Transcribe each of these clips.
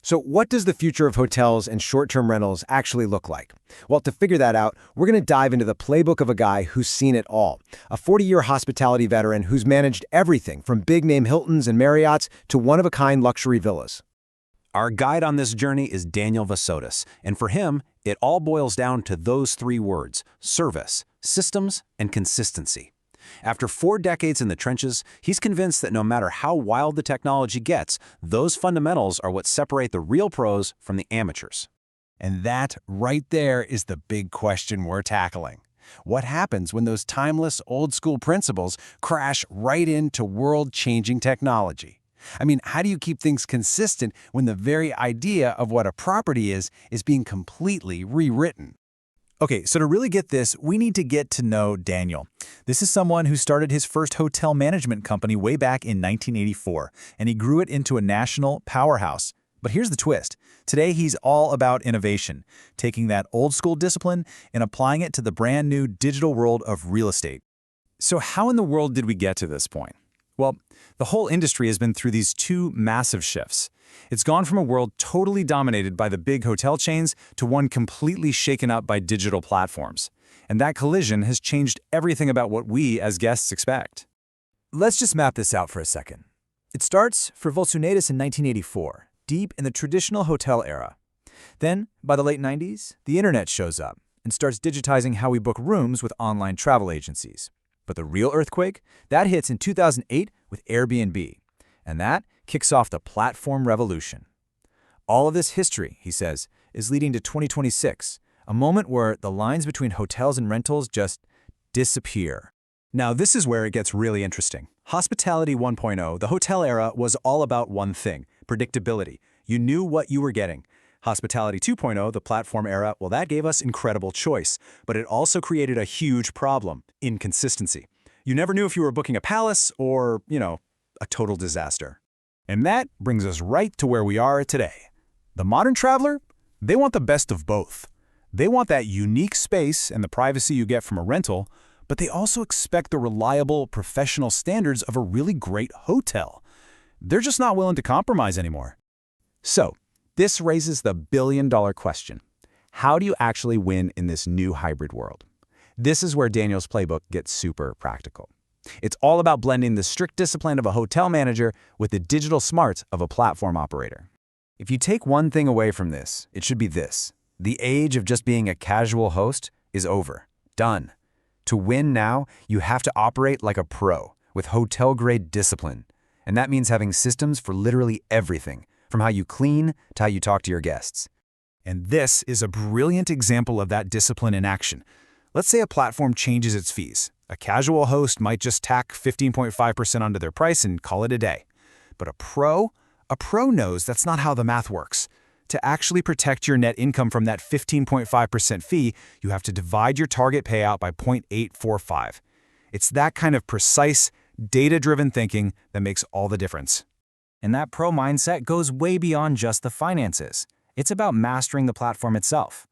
So what does the future of hotels and short-term rentals actually look like? Well, to figure that out, we're going to dive into the playbook of a guy who's seen it all. A 40-year hospitality veteran who's managed everything from big-name Hiltons and Marriotts to one-of-a-kind luxury villas. Our guide on this journey is Daniel Vosotas, and for him, it all boils down to those three words: service, systems, and consistency. After 4 decades in the trenches, he's convinced that no matter how wild the technology gets, those fundamentals are what separate the real pros from the amateurs. And that, right there, is the big question we're tackling. What happens when those timeless, old-school principles crash right into world-changing technology? I mean, how do you keep things consistent when the very idea of what a property is being completely rewritten? Okay, so to really get this, we need to get to know Daniel. This is someone who started his first hotel management company way back in 1984, and he grew it into a national powerhouse. But here's the twist. Today, he's all about innovation, taking that old-school discipline and applying it to the brand-new digital world of real estate. So how in the world did we get to this point? Well, the whole industry has been through these 2 massive shifts. It's gone from a world totally dominated by the big hotel chains to one completely shaken up by digital platforms. And that collision has changed everything about what we as guests expect. Let's just map this out for a second. It starts for Vosotas in 1984, deep in the traditional hotel era. Then, by the late 90s, the internet shows up and starts digitizing how we book rooms with online travel agencies. But the real earthquake, that hits in 2008 with Airbnb. And that kicks off the platform revolution. All of this history, he says, is leading to 2026, a moment where the lines between hotels and rentals just disappear. Now, this is where it gets really interesting. Hospitality 1.0, the hotel era, was all about one thing: predictability. You knew what you were getting. Hospitality 2.0, the platform era, well, that gave us incredible choice, but it also created a huge problem: inconsistency. You never knew if you were booking a palace or, a total disaster. And that brings us right to where we are today. The modern traveler, they want the best of both. They want that unique space and the privacy you get from a rental, but they also expect the reliable, professional standards of a really great hotel. They're just not willing to compromise anymore. So, this raises the billion-dollar question. How do you actually win in this new hybrid world? This is where Daniel's playbook gets super practical. It's all about blending the strict discipline of a hotel manager with the digital smarts of a platform operator. If you take one thing away from this, it should be this: the age of just being a casual host is over. Done. To win now, you have to operate like a pro, with hotel-grade discipline. And that means having systems for literally everything, from how you clean to how you talk to your guests. And this is a brilliant example of that discipline in action. Let's say a platform changes its fees. A casual host might just tack 15.5% onto their price and call it a day. But a pro knows that's not how the math works. To actually protect your net income from that 15.5% fee, you have to divide your target payout by 0.845. It's that kind of precise, data-driven thinking that makes all the difference. And that pro mindset goes way beyond just the finances. It's about mastering the platform itself.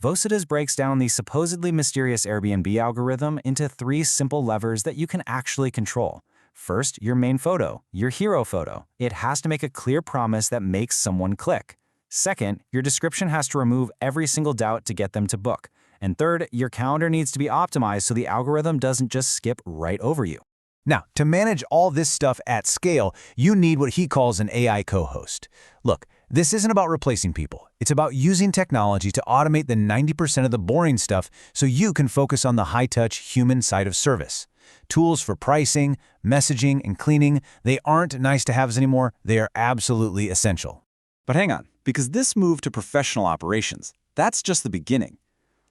Vosotas breaks down the supposedly mysterious Airbnb algorithm into 3 simple levers that you can actually control. First, your main photo, your hero photo. It has to make a clear promise that makes someone click. Second, your description has to remove every single doubt to get them to book. And third, your calendar needs to be optimized so the algorithm doesn't just skip right over you. Now, to manage all this stuff at scale, you need what he calls an AI co-host. Look, this isn't about replacing people. It's about using technology to automate the 90% of the boring stuff so you can focus on the high-touch human side of service. Tools for pricing, messaging, and cleaning, they aren't nice-to-haves anymore. They are absolutely essential. But hang on, because this move to professional operations, that's just the beginning.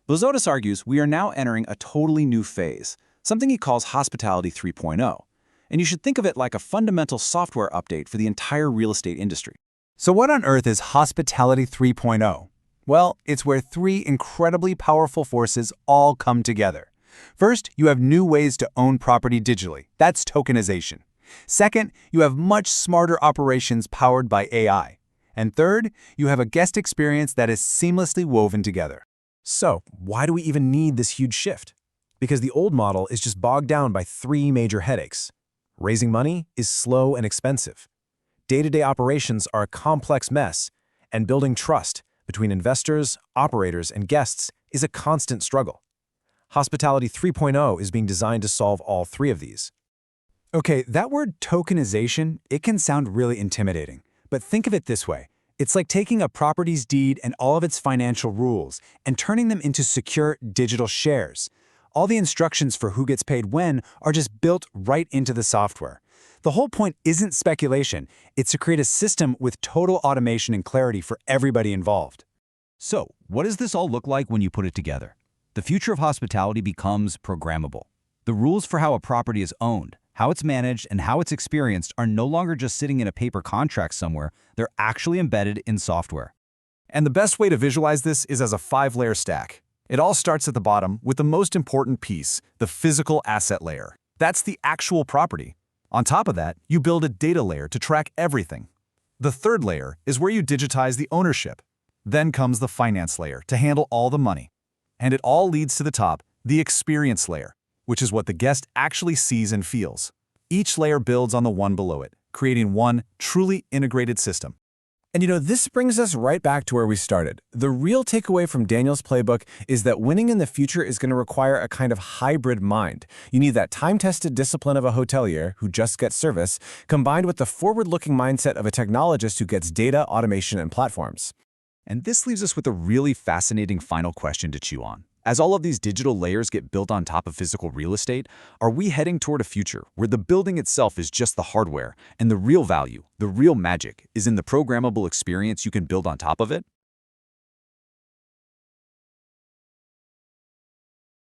Vosotas argues we are now entering a totally new phase, something he calls Hospitality 3.0. And you should think of it like a fundamental software update for the entire real estate industry. So what on earth is Hospitality 3.0? Well, it's where 3 incredibly powerful forces all come together. First, you have new ways to own property digitally. That's tokenization. Second, you have much smarter operations powered by AI. And third, you have a guest experience that is seamlessly woven together. So, why do we even need this huge shift? Because the old model is just bogged down by 3 major headaches. Raising money is slow and expensive. Day-to-day operations are a complex mess, And building trust between investors, operators, and guests is a constant struggle. Hospitality 3.0 is being designed to solve all three of these. Okay, that word tokenization, it can sound really intimidating. But think of it this way. It's like taking a property's deed and all of its financial rules and turning them into secure digital shares. All the instructions for who gets paid when are just built right into the software. The whole point isn't speculation. It's to create a system with total automation and clarity for everybody involved. So, what does this all look like when you put it together? The future of hospitality becomes programmable. The rules for how a property is owned, how it's managed, and how it's experienced are no longer just sitting in a paper contract somewhere, they're actually embedded in software. And the best way to visualize this is as a 5-layer stack. It all starts at the bottom with the most important piece, the physical asset layer. That's the actual property. On top of that, you build a data layer to track everything. The third layer is where you digitize the ownership. Then comes the finance layer to handle all the money. And it all leads to the top, the experience layer, which is what the guest actually sees and feels. Each layer builds on the one below it, creating one truly integrated system. And this brings us right back to where we started. The real takeaway from Daniel's playbook is that winning in the future is going to require a kind of hybrid mind. You need that time-tested discipline of a hotelier who just gets service, combined with the forward-looking mindset of a technologist who gets data, automation, and platforms. And this leaves us with a really fascinating final question to chew on. As all of these digital layers get built on top of physical real estate, are we heading toward a future where the building itself is just the hardware and the real value, the real magic, is in the programmable experience you can build on top of it?